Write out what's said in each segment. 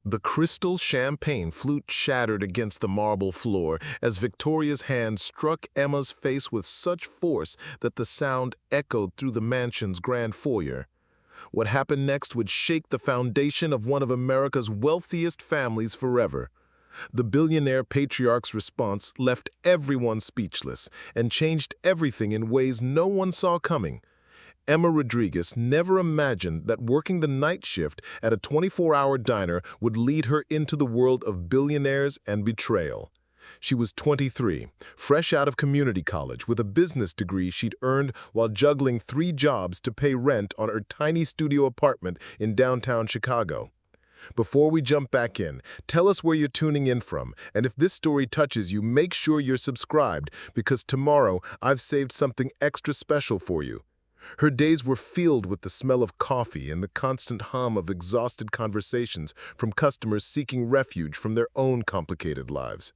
The crystal champagne flute shattered against the marble floor as Victoria's hand struck Emma's face with such force that the sound echoed through the mansion's grand foyer. What happened next would shake the foundation of one of America's wealthiest families forever. The billionaire patriarch's response left everyone speechless and changed everything in ways no one saw coming. Emma Rodriguez never imagined that working the night shift at a 24-hour diner would lead her into the world of billionaires and betrayal. She was 23, fresh out of community college with a business degree she'd earned while juggling 3 jobs to pay rent on her tiny studio apartment in downtown Chicago. Before we jump back in, tell us where you're tuning in from, and if this story touches you, make sure you're subscribed, because tomorrow I've saved something extra special for you. Her days were filled with the smell of coffee and the constant hum of exhausted conversations from customers seeking refuge from their own complicated lives.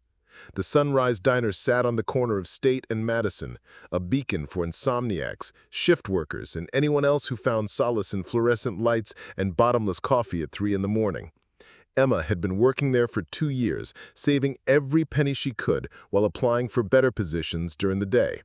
The Sunrise Diner sat on the corner of State and Madison, a beacon for insomniacs, shift workers, and anyone else who found solace in fluorescent lights and bottomless coffee at 3 in the morning. Emma had been working there for 2 years, saving every penny she could while applying for better positions during the day.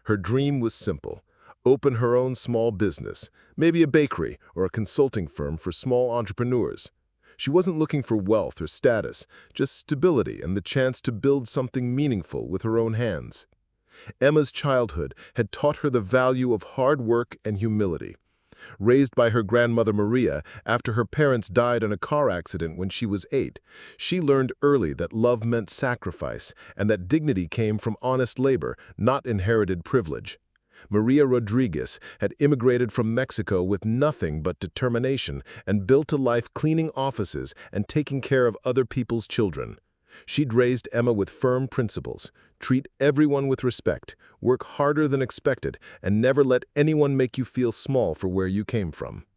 Her dream was simple: open her own small business, maybe a bakery or a consulting firm for small entrepreneurs. She wasn't looking for wealth or status, just stability and the chance to build something meaningful with her own hands. Emma's childhood had taught her the value of hard work and humility. Raised by her grandmother Maria after her parents died in a car accident when she was 8, she learned early that love meant sacrifice and that dignity came from honest labor, not inherited privilege. Maria Rodriguez had immigrated from Mexico with nothing but determination and built a life cleaning offices and taking care of other people's children. She'd raised Emma with firm principles: treat everyone with respect, work harder than expected, and never let anyone make you feel small for where you came from.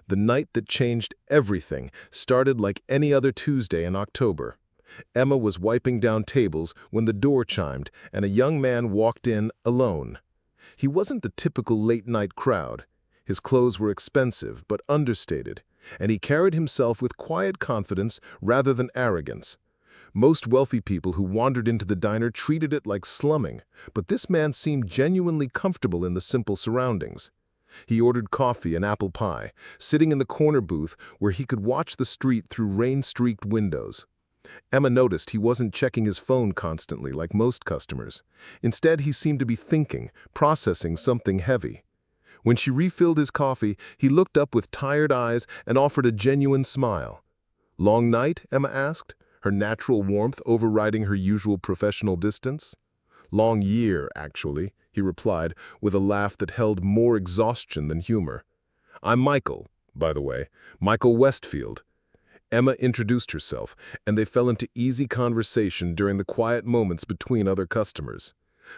The night that changed everything started like any other Tuesday in October. Emma was wiping down tables when the door chimed and a young man walked in alone. He wasn't the typical late-night crowd. His clothes were expensive but understated, and he carried himself with quiet confidence rather than arrogance. Most wealthy people who wandered into the diner treated it like slumming, but this man seemed genuinely comfortable in the simple surroundings. He ordered coffee and apple pie, sitting in the corner booth where he could watch the street through rain-streaked windows. Emma noticed he wasn't checking his phone constantly like most customers. Instead, he seemed to be thinking, processing something heavy. When she refilled his coffee, he looked up with tired eyes and offered a genuine smile. "Long night?" Emma asked, her natural warmth overriding her usual professional distance. "Long year, actually," he replied, with a laugh that held more exhaustion than humor. "I'm Michael, by the way, Michael Westfield." Emma introduced herself, and they fell into easy conversation during the quiet moments between other customers.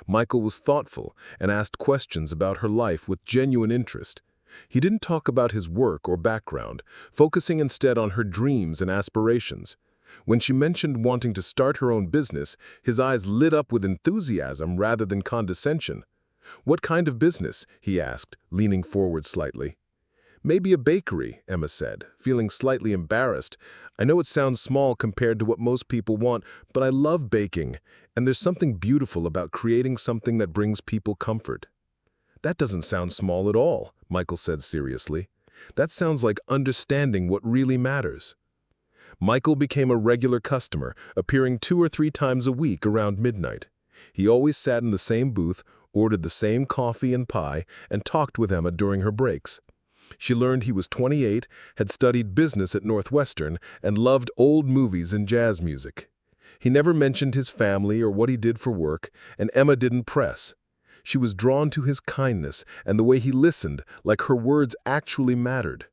Michael was thoughtful and asked questions about her life with genuine interest. He didn't talk about his work or background, focusing instead on her dreams and aspirations. When she mentioned wanting to start her own business, his eyes lit up with enthusiasm rather than condescension. "What kind of business?" he asked, leaning forward slightly. "Maybe a bakery," Emma said, feeling slightly embarrassed. "I know it sounds small compared to what most people want, but I love baking, and there's something beautiful about creating something that brings people comfort." "That doesn't sound small at all," Michael said seriously. "That sounds like understanding what really matters." Michael became a regular customer, appearing 2 or 3 times a week around midnight. He always sat in the same booth, ordered the same coffee and pie, and talked with Emma during her breaks. She learned he was 28, had studied business at Northwestern, and loved old movies and jazz music. He never mentioned his family or what he did for work, and Emma didn't press. She was drawn to his kindness and the way he listened, like her words actually mattered.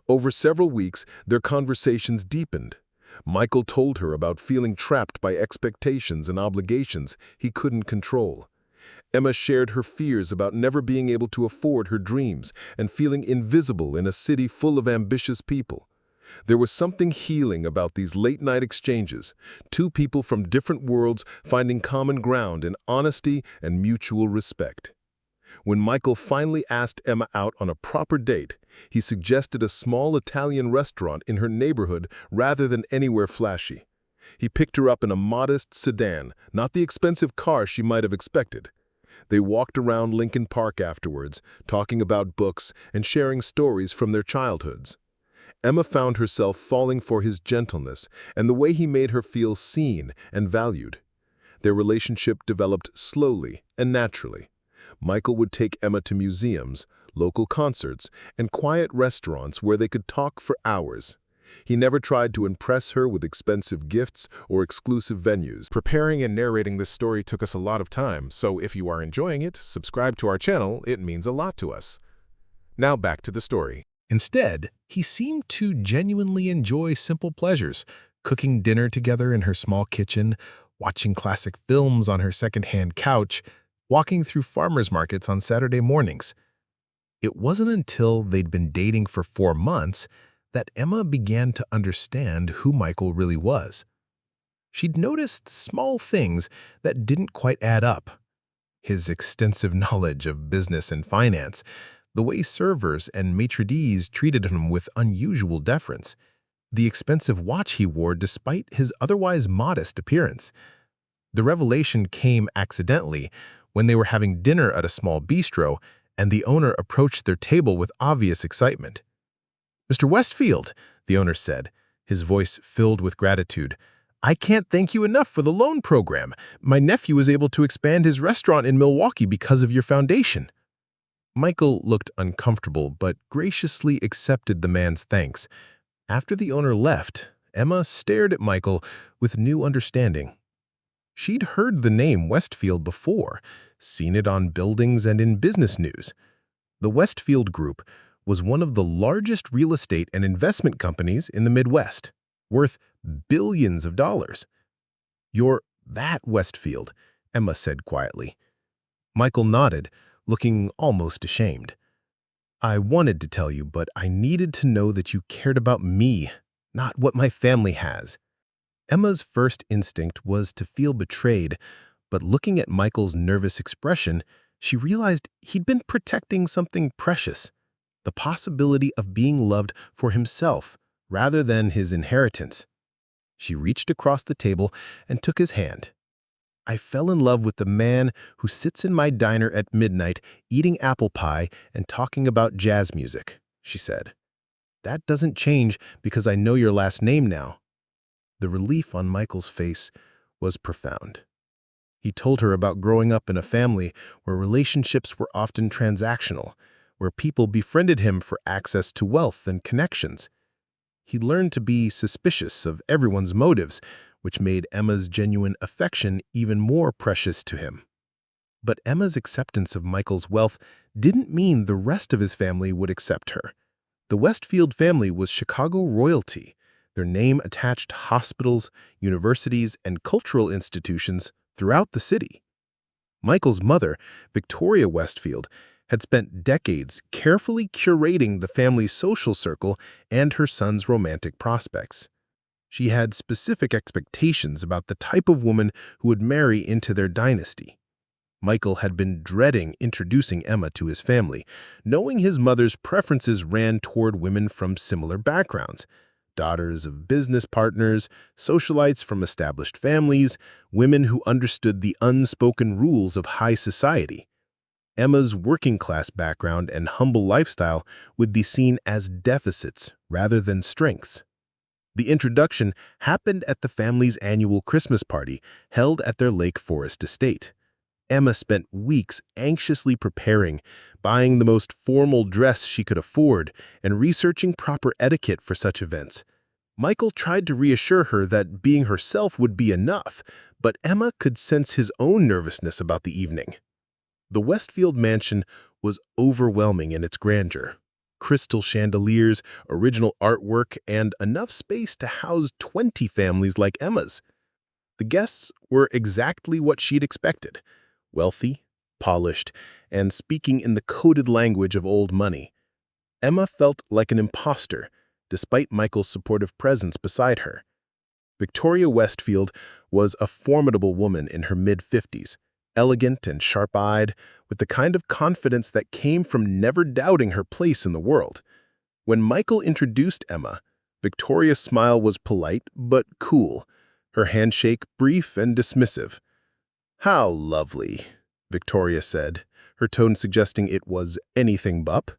Over several weeks, their conversations deepened. Michael told her about feeling trapped by expectations and obligations he couldn't control. Emma shared her fears about never being able to afford her dreams and feeling invisible in a city full of ambitious people. There was something healing about these late-night exchanges, 2 people from different worlds finding common ground in honesty and mutual respect. When Michael finally asked Emma out on a proper date, he suggested a small Italian restaurant in her neighborhood rather than anywhere flashy. He picked her up in a modest sedan, not the expensive car she might have expected. They walked around Lincoln Park afterwards, talking about books and sharing stories from their childhoods. Emma found herself falling for his gentleness and the way he made her feel seen and valued. Their relationship developed slowly and naturally. Michael would take Emma to museums, local concerts, and quiet restaurants where they could talk for hours. He never tried to impress her with expensive gifts or exclusive venues. Preparing and narrating this story took us a lot of time, so if you are enjoying it, subscribe to our channel. It means a lot to us. Now back to the story. Instead, he seemed to genuinely enjoy simple pleasures, cooking dinner together in her small kitchen, watching classic films on her second-hand couch, walking through farmers markets on Saturday mornings. It wasn't until they'd been dating for 4 months that Emma began to understand who Michael really was. She'd noticed small things that didn't quite add up. His extensive knowledge of business and finance, the way servers and maitre d's treated him with unusual deference, the expensive watch he wore despite his otherwise modest appearance. The revelation came accidentally when they were having dinner at a small bistro and the owner approached their table with obvious excitement. "Mr. Westfield," the owner said, his voice filled with gratitude, "I can't thank you enough for the loan program. My nephew was able to expand his restaurant in Milwaukee because of your foundation." Michael looked uncomfortable but graciously accepted the man's thanks. After the owner left, Emma stared at Michael with new understanding. She'd heard the name Westfield before, seen it on buildings and in business news. The Westfield Group was one of the largest real estate and investment companies in the Midwest, worth billions of dollars. "You're that Westfield," Emma said quietly. Michael nodded, looking almost ashamed. "I wanted to tell you, but I needed to know that you cared about me, not what my family has." Emma's first instinct was to feel betrayed, but looking at Michael's nervous expression, she realized he'd been protecting something precious, the possibility of being loved for himself rather than his inheritance. She reached across the table and took his hand. "I fell in love with the man who sits in my diner at midnight eating apple pie and talking about jazz music," she said. "That doesn't change because I know your last name now." The relief on Michael's face was profound. He told her about growing up in a family where relationships were often transactional, where people befriended him for access to wealth and connections. He learned to be suspicious of everyone's motives, which made Emma's genuine affection even more precious to him. But Emma's acceptance of Michael's wealth didn't mean the rest of his family would accept her. The Westfield family was Chicago royalty, their name attached to hospitals, universities, and cultural institutions throughout the city. Michael's mother, Victoria Westfield, had spent decades carefully curating the family's social circle and her son's romantic prospects. She had specific expectations about the type of woman who would marry into their dynasty. Michael had been dreading introducing Emma to his family, knowing his mother's preferences ran toward women from similar backgrounds. Daughters of business partners, socialites from established families, women who understood the unspoken rules of high society. Emma's working-class background and humble lifestyle would be seen as deficits rather than strengths. The introduction happened at the family's annual Christmas party held at their Lake Forest estate. Emma spent weeks anxiously preparing, buying the most formal dress she could afford, and researching proper etiquette for such events. Michael tried to reassure her that being herself would be enough, but Emma could sense his own nervousness about the evening. The Westfield mansion was overwhelming in its grandeur. Crystal chandeliers, original artwork, and enough space to house 20 families like Emma's. The guests were exactly what she'd expected: wealthy, polished, and speaking in the coded language of old money. Emma felt like an imposter, despite Michael's supportive presence beside her. Victoria Westfield was a formidable woman in her mid-50s. elegant and sharp-eyed, with the kind of confidence that came from never doubting her place in the world. When Michael introduced Emma, Victoria's smile was polite but cool, her handshake brief and dismissive. "How lovely," Victoria said, her tone suggesting it was anything but.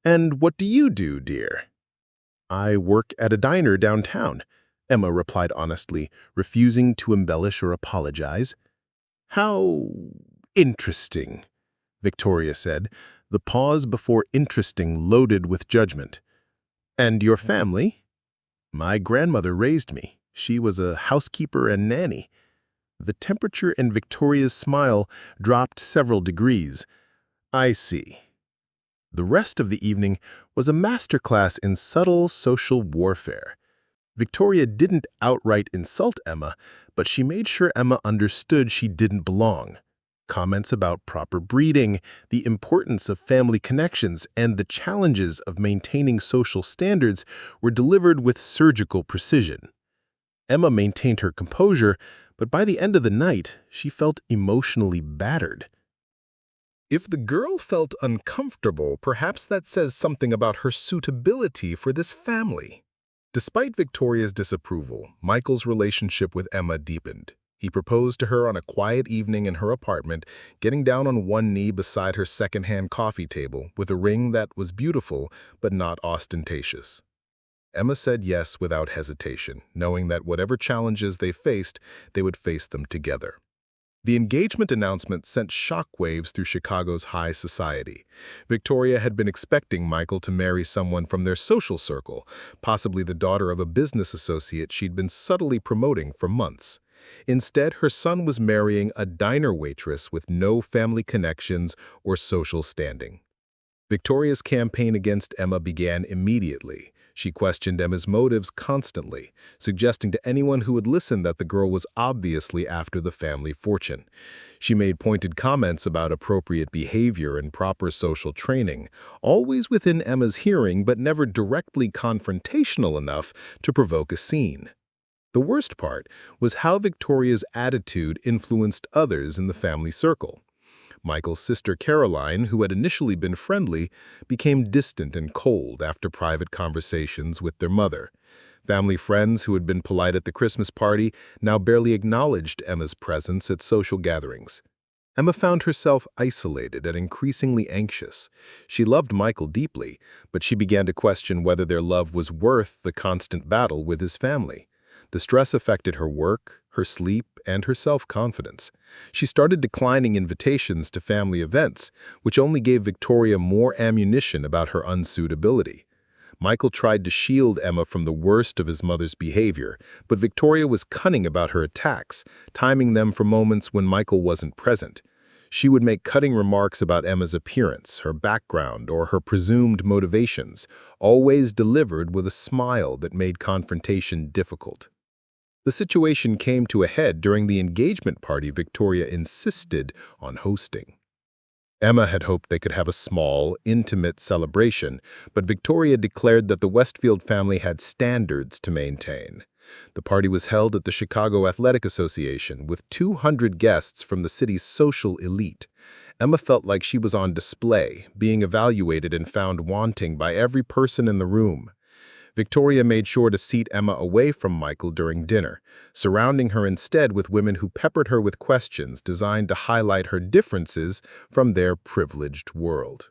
"And what do you do, dear?" "I work at a diner downtown," Emma replied honestly, refusing to embellish or apologize. "How interesting," Victoria said, the pause before interesting loaded with judgment. "And your family?" "My grandmother raised me. She was a housekeeper and nanny." The temperature in Victoria's smile dropped several degrees. "I see." The rest of the evening was a masterclass in subtle social warfare. Victoria didn't outright insult Emma, but she made sure Emma understood she didn't belong. Comments about proper breeding, the importance of family connections, and the challenges of maintaining social standards were delivered with surgical precision. Emma maintained her composure, but by the end of the night, she felt emotionally battered. If the girl felt uncomfortable, perhaps that says something about her suitability for this family. Despite Victoria's disapproval, Michael's relationship with Emma deepened. He proposed to her on a quiet evening in her apartment, getting down on one knee beside her secondhand coffee table with a ring that was beautiful but not ostentatious. Emma said yes without hesitation, knowing that whatever challenges they faced, they would face them together. The engagement announcement sent shockwaves through Chicago's high society. Victoria had been expecting Michael to marry someone from their social circle, possibly the daughter of a business associate she'd been subtly promoting for months. Instead, her son was marrying a diner waitress with no family connections or social standing. Victoria's campaign against Emma began immediately. She questioned Emma's motives constantly, suggesting to anyone who would listen that the girl was obviously after the family fortune. She made pointed comments about appropriate behavior and proper social training, always within Emma's hearing but never directly confrontational enough to provoke a scene. The worst part was how Victoria's attitude influenced others in the family circle. Michael's sister Caroline, who had initially been friendly, became distant and cold after private conversations with their mother. Family friends who had been polite at the Christmas party now barely acknowledged Emma's presence at social gatherings. Emma found herself isolated and increasingly anxious. She loved Michael deeply, but she began to question whether their love was worth the constant battle with his family. The stress affected her work, her sleep, and her self-confidence. She started declining invitations to family events, which only gave Victoria more ammunition about her unsuitability. Michael tried to shield Emma from the worst of his mother's behavior, but Victoria was cunning about her attacks, timing them for moments when Michael wasn't present. She would make cutting remarks about Emma's appearance, her background, or her presumed motivations, always delivered with a smile that made confrontation difficult. The situation came to a head during the engagement party Victoria insisted on hosting. Emma had hoped they could have a small, intimate celebration, but Victoria declared that the Westfield family had standards to maintain. The party was held at the Chicago Athletic Association with 200 guests from the city's social elite. Emma felt like she was on display, being evaluated and found wanting by every person in the room. Victoria made sure to seat Emma away from Michael during dinner, surrounding her instead with women who peppered her with questions designed to highlight her differences from their privileged world.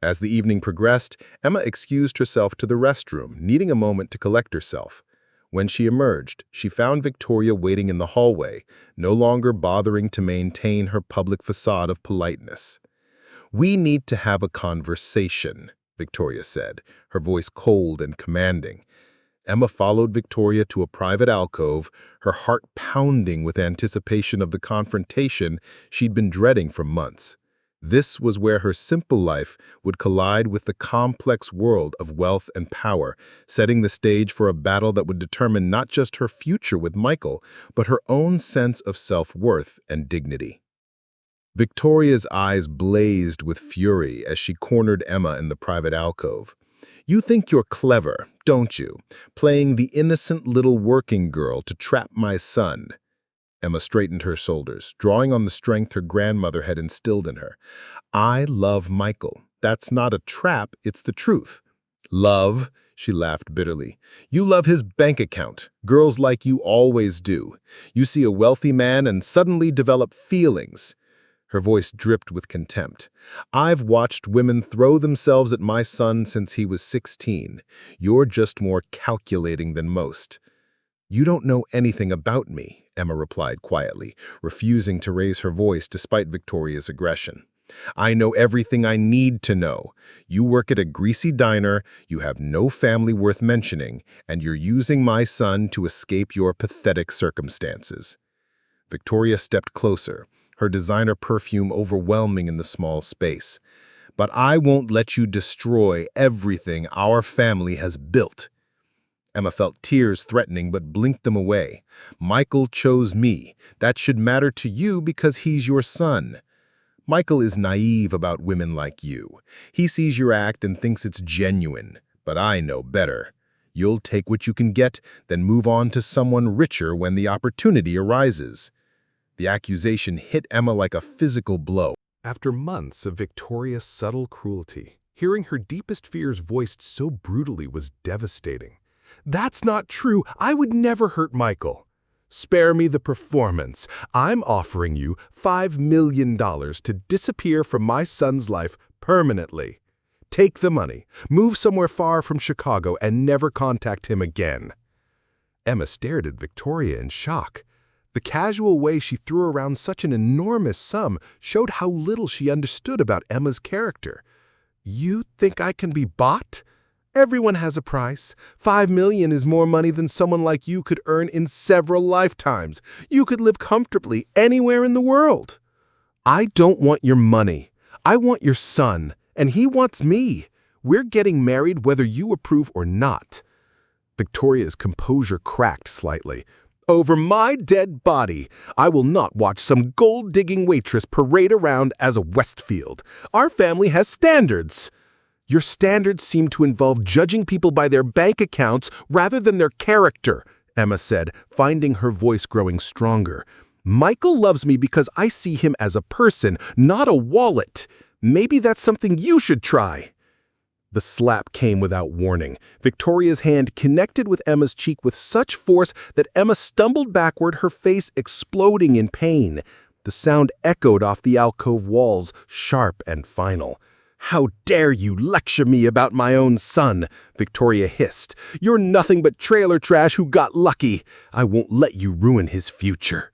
As the evening progressed, Emma excused herself to the restroom, needing a moment to collect herself. When she emerged, she found Victoria waiting in the hallway, no longer bothering to maintain her public facade of politeness. "We need to have a conversation," Victoria said, her voice cold and commanding. Emma followed Victoria to a private alcove, her heart pounding with anticipation of the confrontation she'd been dreading for months. This was where her simple life would collide with the complex world of wealth and power, setting the stage for a battle that would determine not just her future with Michael, but her own sense of self-worth and dignity. Victoria's eyes blazed with fury as she cornered Emma in the private alcove. "You think you're clever, don't you, playing the innocent little working girl to trap my son?" Emma straightened her shoulders, drawing on the strength her grandmother had instilled in her. I love Michael. That's not a trap, it's the truth. Love, she laughed bitterly. You love his bank account. Girls like you always do. You see a wealthy man and suddenly develop feelings. Her voice dripped with contempt. I've watched women throw themselves at my son since he was 16. You're just more calculating than most. You don't know anything about me, Emma replied quietly, refusing to raise her voice despite Victoria's aggression. I know everything I need to know. You work at a greasy diner, you have no family worth mentioning, and you're using my son to escape your pathetic circumstances. Victoria stepped closer, her designer perfume overwhelming in the small space. But I won't let you destroy everything our family has built. Emma felt tears threatening but blinked them away. Michael chose me. That should matter to you because he's your son. Michael is naive about women like you. He sees your act and thinks it's genuine, but I know better. You'll take what you can get, then move on to someone richer when the opportunity arises. The accusation hit Emma like a physical blow. After months of Victoria's subtle cruelty, hearing her deepest fears voiced so brutally was devastating. That's not true. I would never hurt Michael. Spare me the performance. I'm offering you $5 million to disappear from my son's life permanently. Take the money, move somewhere far from Chicago, and never contact him again. Emma stared at Victoria in shock. The casual way she threw around such an enormous sum showed how little she understood about Emma's character. You think I can be bought? Everyone has a price. $5 million is more money than someone like you could earn in several lifetimes. You could live comfortably anywhere in the world. I don't want your money. I want your son, and he wants me. We're getting married whether you approve or not. Victoria's composure cracked slightly. Over my dead body, I will not watch some gold-digging waitress parade around as a Westfield. Our family has standards. Your standards seem to involve judging people by their bank accounts rather than their character, Emma said, finding her voice growing stronger. Michael loves me because I see him as a person, not a wallet. Maybe that's something you should try. The slap came without warning. Victoria's hand connected with Emma's cheek with such force that Emma stumbled backward, her face exploding in pain. The sound echoed off the alcove walls, sharp and final. How dare you lecture me about my own son, Victoria hissed. You're nothing but trailer trash who got lucky. I won't let you ruin his future.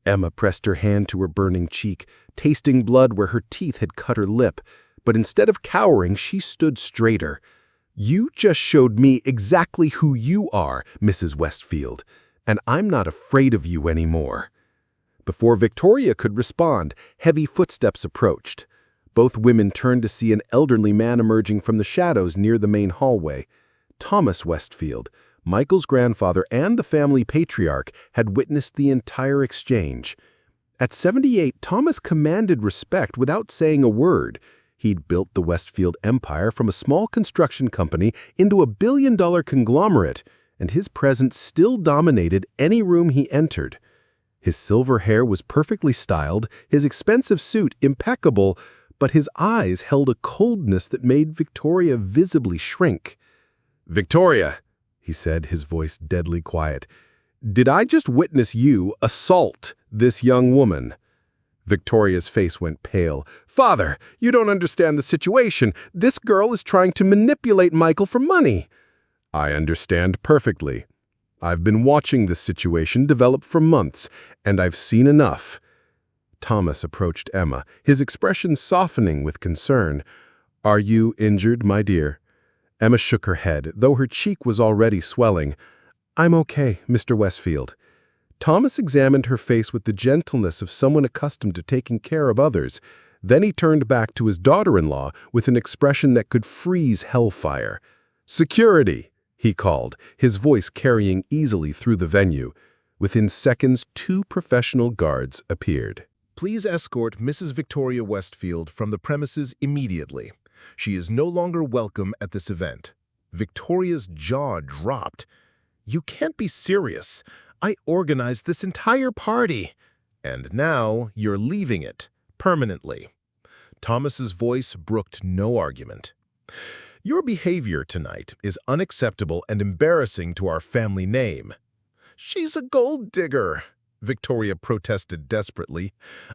Emma pressed her hand to her burning cheek, tasting blood where her teeth had cut her lip. But instead of cowering, she stood straighter. You just showed me exactly who you are, Mrs. Westfield, and I'm not afraid of you anymore. Before Victoria could respond, heavy footsteps approached. Both women turned to see an elderly man emerging from the shadows near the main hallway. Thomas Westfield, Michael's grandfather and the family patriarch, had witnessed the entire exchange. At 78, Thomas commanded respect without saying a word. He'd built the Westfield empire from a small construction company into a billion-dollar conglomerate, and his presence still dominated any room he entered. His silver hair was perfectly styled, his expensive suit impeccable, but his eyes held a coldness that made Victoria visibly shrink. "Victoria," he said, his voice deadly quiet, "did I just witness you assault this young woman?" Victoria's face went pale. "Father, you don't understand the situation. This girl is trying to manipulate Michael for money." "I understand perfectly. I've been watching this situation develop for months, and I've seen enough." Thomas approached Emma, his expression softening with concern. "Are you injured, my dear?" Emma shook her head, though her cheek was already swelling. "I'm okay, Mr. Westfield." Thomas examined her face with the gentleness of someone accustomed to taking care of others. Then he turned back to his daughter-in-law with an expression that could freeze hellfire. "Security," he called, his voice carrying easily through the venue. Within seconds, 2 professional guards appeared. Please escort Mrs. Victoria Westfield from the premises immediately. She is no longer welcome at this event. Victoria's jaw dropped. You can't be serious. I organized this entire party. And now you're leaving it, permanently. Thomas's voice brooked no argument. Your behavior tonight is unacceptable and embarrassing to our family name. She's a gold digger, Victoria protested desperately.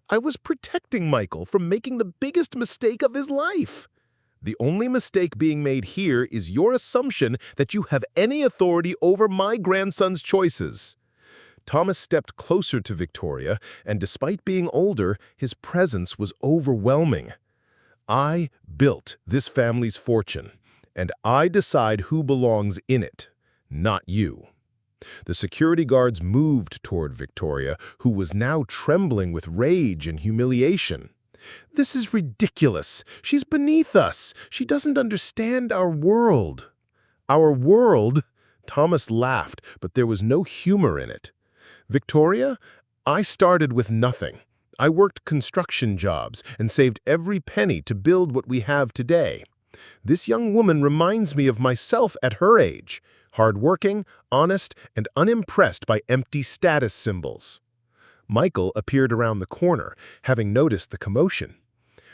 I was protecting Michael from making the biggest mistake of his life. The only mistake being made here is your assumption that you have any authority over my grandson's choices. Thomas stepped closer to Victoria, and despite being older, his presence was overwhelming. I built this family's fortune, and I decide who belongs in it, not you. The security guards moved toward Victoria, who was now trembling with rage and humiliation. This is ridiculous. She's beneath us. She doesn't understand our world. Our world? Thomas laughed, but there was no humor in it. Victoria, I started with nothing. I worked construction jobs and saved every penny to build what we have today. This young woman reminds me of myself at her age, hardworking, honest, and unimpressed by empty status symbols. Michael appeared around the corner, having noticed the commotion.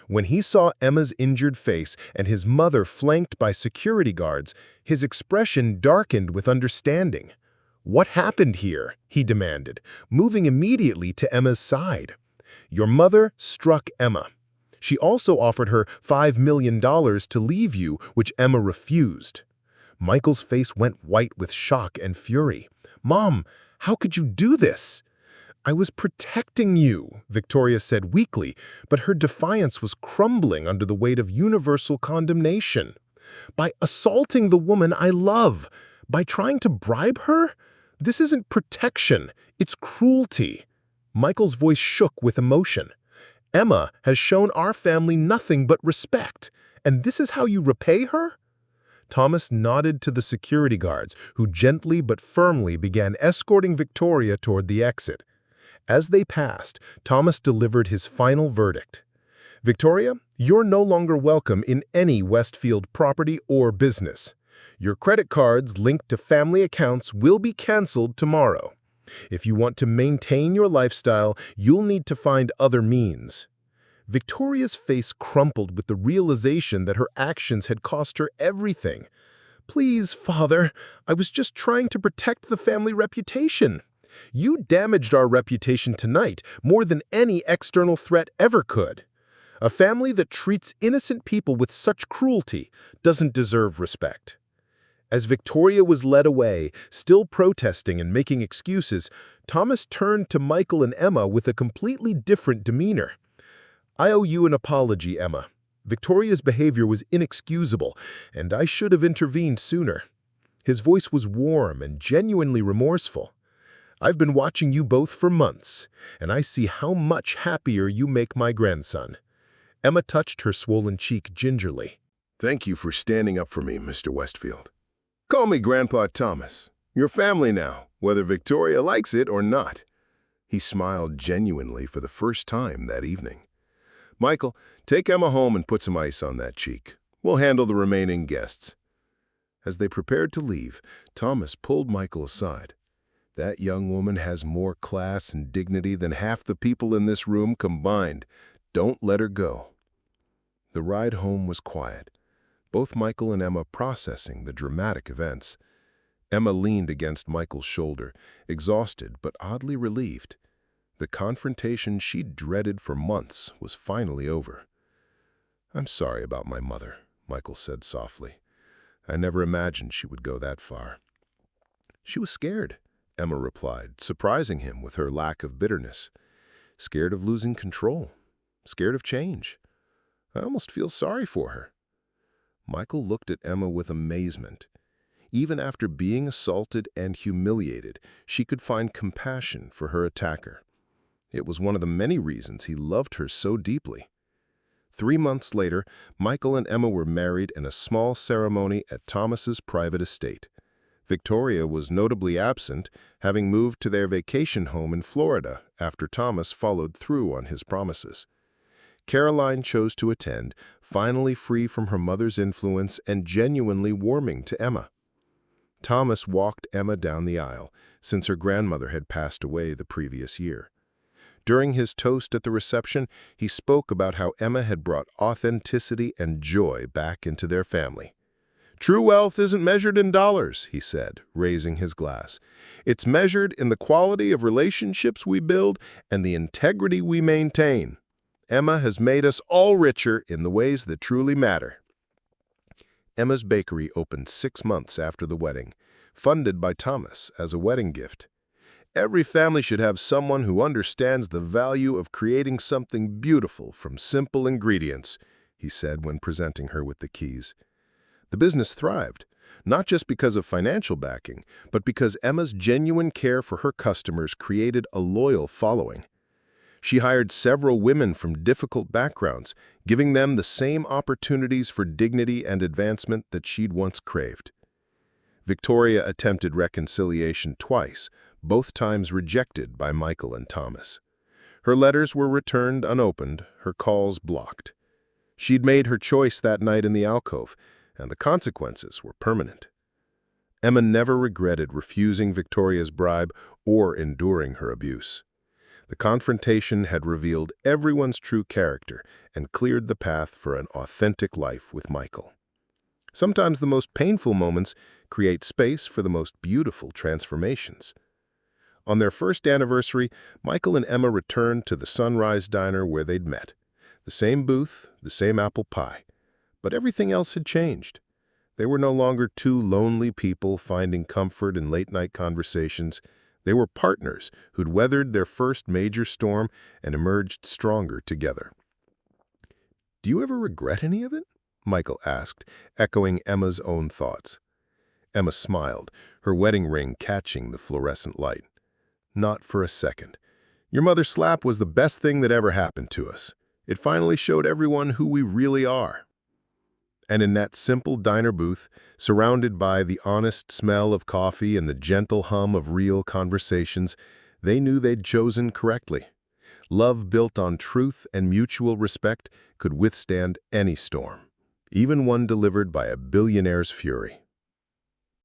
When he saw Emma's injured face and his mother flanked by security guards, his expression darkened with understanding. What happened here? He demanded, moving immediately to Emma's side. Your mother struck Emma. She also offered her $5 million to leave you, which Emma refused. Michael's face went white with shock and fury. Mom, how could you do this? I was protecting you, Victoria said weakly, but her defiance was crumbling under the weight of universal condemnation. By assaulting the woman I love, by trying to bribe her? This isn't protection, it's cruelty. Michael's voice shook with emotion. Emma has shown our family nothing but respect, and this is how you repay her? Thomas nodded to the security guards, who gently but firmly began escorting Victoria toward the exit. As they passed, Thomas delivered his final verdict. Victoria, you're no longer welcome in any Westfield property or business. Your credit cards linked to family accounts will be canceled tomorrow. If you want to maintain your lifestyle, you'll need to find other means. Victoria's face crumpled with the realization that her actions had cost her everything. Please, Father, I was just trying to protect the family reputation. You damaged our reputation tonight more than any external threat ever could. A family that treats innocent people with such cruelty doesn't deserve respect. As Victoria was led away, still protesting and making excuses, Thomas turned to Michael and Emma with a completely different demeanor. I owe you an apology, Emma. Victoria's behavior was inexcusable, and I should have intervened sooner. His voice was warm and genuinely remorseful. I've been watching you both for months, and I see how much happier you make my grandson. Emma touched her swollen cheek gingerly. Thank you for standing up for me, Mr. Westfield. Call me Grandpa Thomas. You're family now, whether Victoria likes it or not. He smiled genuinely for the first time that evening. Michael, take Emma home and put some ice on that cheek. We'll handle the remaining guests. As they prepared to leave, Thomas pulled Michael aside. That young woman has more class and dignity than half the people in this room combined. Don't let her go. The ride home was quiet, both Michael and Emma processing the dramatic events. Emma leaned against Michael's shoulder, exhausted but oddly relieved. The confrontation she'd dreaded for months was finally over. I'm sorry about my mother, Michael said softly. I never imagined she would go that far. She was scared, Emma replied, surprising him with her lack of bitterness. Scared of losing control. Scared of change. I almost feel sorry for her. Michael looked at Emma with amazement. Even after being assaulted and humiliated, she could find compassion for her attacker. It was one of the many reasons he loved her so deeply. 3 months later, Michael and Emma were married in a small ceremony at Thomas's private estate. Victoria was notably absent, having moved to their vacation home in Florida after Thomas followed through on his promises. Caroline chose to attend, finally free from her mother's influence and genuinely warming to Emma. Thomas walked Emma down the aisle, since her grandmother had passed away the previous year. During his toast at the reception, he spoke about how Emma had brought authenticity and joy back into their family. "True wealth isn't measured in dollars," he said, raising his glass. "It's measured in the quality of relationships we build and the integrity we maintain. Emma has made us all richer in the ways that truly matter." Emma's bakery opened 6 months after the wedding, funded by Thomas as a wedding gift. "Every family should have someone who understands the value of creating something beautiful from simple ingredients," he said when presenting her with the keys. The business thrived, not just because of financial backing, but because Emma's genuine care for her customers created a loyal following. She hired several women from difficult backgrounds, giving them the same opportunities for dignity and advancement that she'd once craved. Victoria attempted reconciliation twice, both times rejected by Michael and Thomas. Her letters were returned unopened, her calls blocked. She'd made her choice that night in the alcove, and the consequences were permanent. Emma never regretted refusing Victoria's bribe or enduring her abuse. The confrontation had revealed everyone's true character and cleared the path for an authentic life with Michael. Sometimes the most painful moments create space for the most beautiful transformations. On their first anniversary, Michael and Emma returned to the Sunrise Diner where they'd met. The same booth, the same apple pie. But everything else had changed. They were no longer two lonely people finding comfort in late-night conversations. They were partners who'd weathered their first major storm and emerged stronger together. "Do you ever regret any of it?" Michael asked, echoing Emma's own thoughts. Emma smiled, her wedding ring catching the fluorescent light. "Not for a second. Your mother's slap was the best thing that ever happened to us. It finally showed everyone who we really are." And in that simple diner booth, surrounded by the honest smell of coffee and the gentle hum of real conversations, they knew they'd chosen correctly. Love built on truth and mutual respect could withstand any storm, even one delivered by a billionaire's fury.